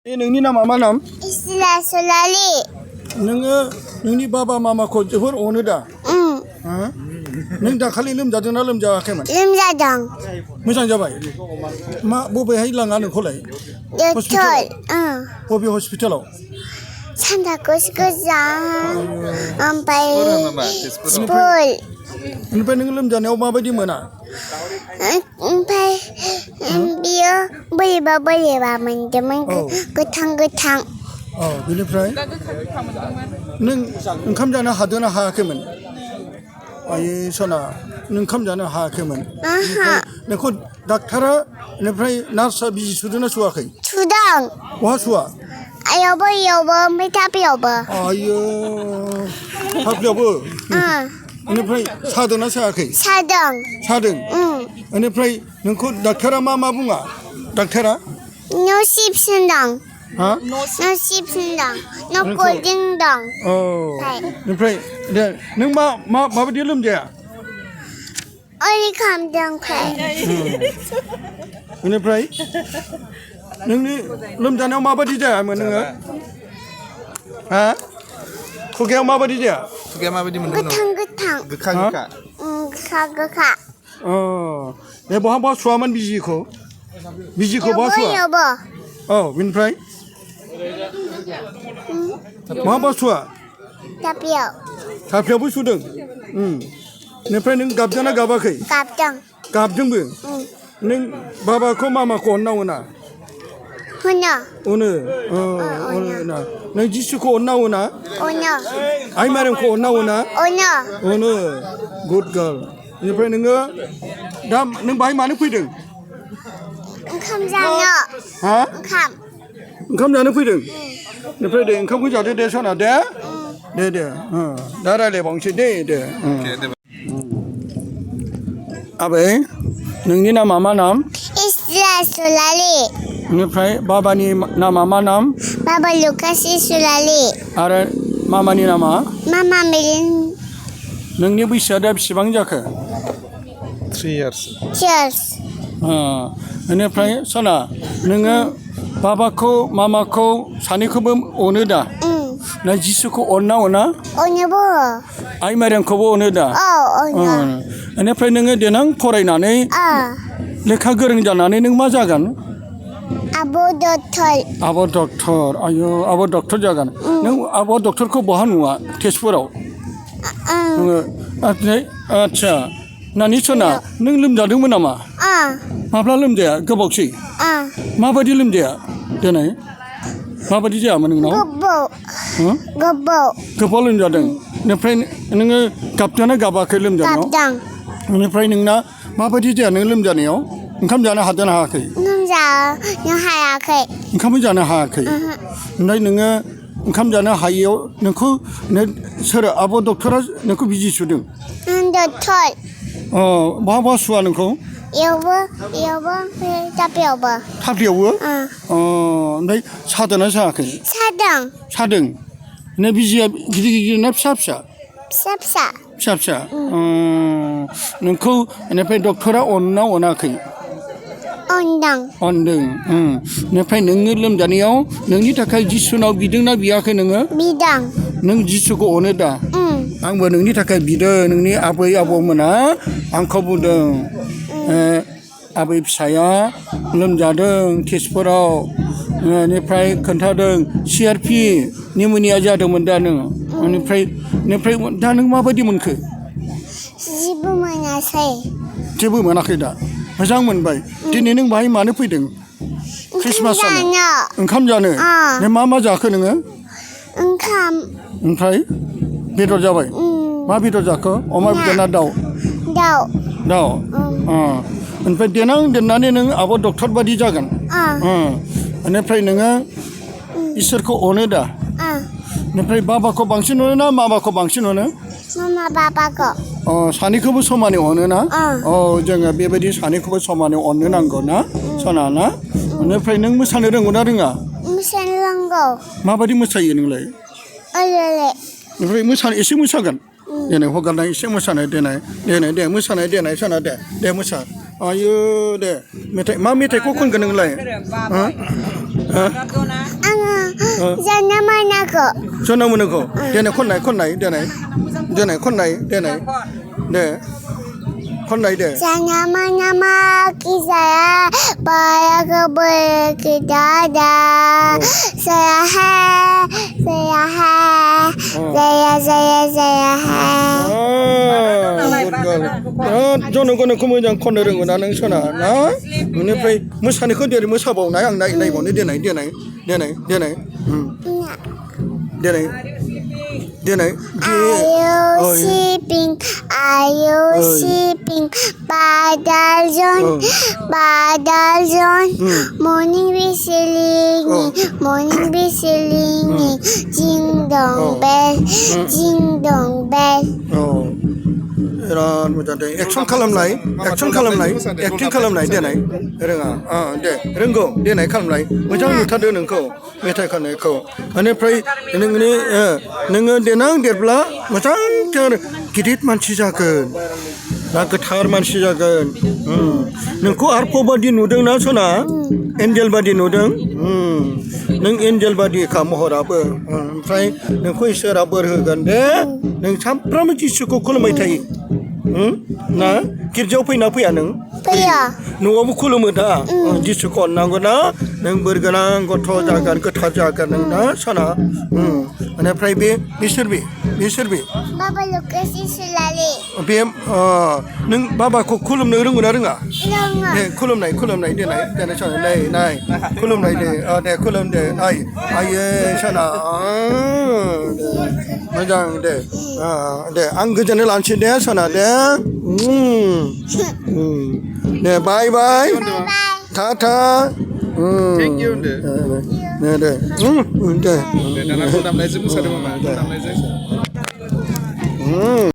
नोंनि नामा मा नाम? Isla Solali. नोङो नोंनि बाबा मामाखौ जोबोर अनो दा? नों दाखालि लोमजादोंना लोमजायाखैमोन? Limjadang. मोजां जाबाय? मा बबेहाय लाङा नोंखौलाय? Doctor. बबे हस्पिटालाव? Santa Cruz Gozang. Sampai Spul. ओमफ्राय नों लोमजानायाव माबायदि मोना? Sampai dia बोरैबा मोनदोंमोन गोथां. औ बेनिफ्राय नों ओंखाम जानो हादोंना हायाखैमोन? आयै सना नों ओंखाम जानो हायाखैमोन? नोंखौ डाक्टारा बेनिफ्राय नार्सआ बिजि सुदोंना सुवाखै? सुदों. बहा सुवा? आयावबो ओमफ्राय थाफ्लियावबो. आयो थाफ्लियावबो? बेनिफ्राय सादोंना सायाखै? सादों. बेनिफ्राय नोंखौ डाक्टारा मा बुङा? डाक्टारा? No chips dong. हा? No chips dong. No cold drink dong. औ. बेनिफ्राय दे नों माबायदि लोमजाया? ओरै खालामदों फाय. बेनिफ्राय नोंनि लोमजानायाव माबायदि जायामोन नोङो? हा? खुगायाव माबायदि जाया? खुगाया माबायदि मोनदों? गोथां. गोखा. बे बहा सुवामोन बिजिखौ? बहा सुवा? यावबो. औ बेनिफ्राय बहा सुवा? थाफ्लियावबो सुदों? बेनिफ्राय नों गाबदोंना गाबाखै? गाबदोंबो? नों बाबाखौ मामाखौ अनना अना? अनो. नों जिसुखौ अनना अना? आइ मारियामखौ अनना अना? अनो. Good girl. बेनिफ्राय नोङो दा नों बाहाय मानो फैदों? ओंखाम जानो. हा? ओंखाम जानो फैदों? बेनिफ्राय दे ओंखामखौ जादो दे सना दे. दे दा रायज्लायबावनोसै दे. आबै नोंनि नामा मा नाम? Isla Solali. बेनिफ्राय बाबानि नामा मा नाम? Baba Lucas Solali. आरो मामानि नामा? Mama Melin. नोंनि बैसोआ दा बेसेबां जाखो? 3 years. Cheers. बेनिफ्राय सना नोङो बाबाखौ मामाखौ सानैखौबो अनो दा? ना जिसुखौ अनना अना? अनोबो. आइ मारियामखौबो अनो दा? अनो. बेनिफ्राय नोङो देनां फरायनानै लेखा गोरों जानानै नों मा जागोन? आब' डक्टर. आयौ आब' डक्टर जागोन. नों आब' डक्टरखौ बहा नुवा? तेजपुराव? नोङो आदसा नानि सना नों लोमजादोंमोन नामा? माब्ला लोमजाया? गोबावसै? माबायदि लोमजाया? देनाय माबायदि जायामोन नोंनाव? गोबाव लोमजादों. बेनिफ्राय नोङो गाबदोंना गाबाखै लोमजानायाव? बेनिफ्राय नोंना माबायदि जाया नों लोमजानायाव? ओंखाम जानो हादोंना हायाखै? ओंखामबो जानो हायाखै? ओमफ्राय नोङो ओंखाम जानो हायियाव नोंखौ सोर आब' डक्टरा नोंखौ बिजि सुदों? डक्टर. बहा सुवा नोंखौ? यावबो थाफ्लियावबो. थाफ्लियावबो? ओमफ्राय सादोंना सायाखै? सादों. ना बिजिया गिदिर ना फिसा? फिसा. नोंखौ बेनिफ्राय डक्टरा अनना अनाखै? अनदों. बेनिफ्राय नोङो लोमजानायाव नोंनि थाखाय जिसुनाव बिदोंना बियाखै नोङो? बिदों. नों जिसुखौ अनो दा? आंबो नोंनि थाखाय बिदों. नोंनि आबै आबौमोना आंखौ बुंदों आबै फिसाया लोमजादों तेजपुराव. बेनिफ्राय खोन्थादों CRP निउम'निया जादोंमोन दा नों? बेनिफ्राय दा नों माबायदि मोनखो? जेबो मोनासै. जेबो मोनाखै दा? मोजां मोनबाय. दिनै नों बाहाय मानो फैदों? ख्रिस्टमास जानो? ओंखाम जानो? मा जाखो नोङो? ओंखाम. ओमफ्राय बेदर जाबाय? मा बेदर जाखो? अमा बेदर ना दाउ? दाउ. ओमफ्राय देनानै नों आब' डक्टर बादि जागोन. बेनिफ्राय नोङो इसोरखौ अनो दा? बेनिफ्राय बाबाखौ बांसिन अनो ना मामाखौ बांसिन अनो? बाबाखौ. सानैखौबो समानै अनो ना? जोङो बेबायदि सानैखौबो समानै अननो नांगौ ना सना ना? बेनिफ्राय नों मोसानो रोंगौ ना रोङा? मोसानो रोंगौ. माबायदि मोसायो नोंलाय? ओमफ्राय एसे मोसागोन? देनाय हगारनाय एसे मोसानाय दे मोसानाय सना दे मोसा. आयु दे मा मेथाइखौ खनगोन नोंलाय? Ang sanaman ako. ชนมันก็เดี๋ยวไหนคนไหนคนไหนเดี๋ยวไหนเดี๋ยวไหนคนไหนเดี๋ยวไหนเนี่ยคนไหนเดี๋ยว Sanaman naman kisaya para ka berkedada. Saya hai, saya hai, saya hai. จนคนเขาไม่ยังคนเรื่องนั้นนั่งชนะนะนี่ไปมื่อสันนี่เขาเดี๋ยวมื่อชาบอกไหนอังไหนไหนบอกนี่เดี๋ยวไหนเดี๋ยวไหนเดี๋ยวไหนเดี๋ยวไหนเดี๋ยวไหนเดี๋ยวไหน Ayo shipping, padal zone, morning whistling, ding dong bell, อ๋อร้านมันจะได้แอคชั่นคอลัมน์ไหนแอคชั่นคอลัมน์ไหนแอคชั่นคอลัมน์ไหนเดี๋ยวไหนเรื่องเดี๋ยวเรื่องก็เดี๋ยวไหนคอลัมน์ไหนมันจะมีท่าเดินหนึ่งก็ไม่ใช่คนไหนก็อันนี้ไปหนึ่งนี้หนึ่งเดี๋ยวนั่งเดี๋ยวปลามันจะเจอกิริตมันชิจาเกินนักทาร์มันชิจาเกินหนึ่งก็อาร์โพบดีนูดึงนะชนะเอ็นเจลบดีนูดึงหนึ่งเอ็นเจลบดีขามหัวรับไปหนึ่งคุยเสือรับเบอร์กันเด้หนึ่งช้ำพระมจิสุกุคุลไม่ไทยนะกิจเจ้าไปนับไปอันหนึ่ง Kaya, หนูว่าคุลมือด้าจิสุก่อนนางก็นะหนึ่งเบอร์กันนางก็ทอจากกันก็ทัดจากกันหนึ่งนะชนะอันนี้ไพรบีมิสเตอร์บี Baba Lucas Isulali. เบียมหนึ่งบ้าบ้าคุลมือเรื่องอะไรเรื่องอ่ะ Lunga. เนี่ยคุลมือไหนเดี๋ยวไหนชนะไหนคุลมือไหนเดี๋ยวเนี่ยคุลมือเดี๋ยวไอ้ชนะมาจังเดี๋ยวอังกฤษจะเนี่ยหลานชิดเดี๋ยวชนะเดี๋ยวเนี่ยบาย Bye. ท่า Thank you. เนี่ยเดี๋ยว Dan aku dalam lazim saya ada mama. Dalam lazim.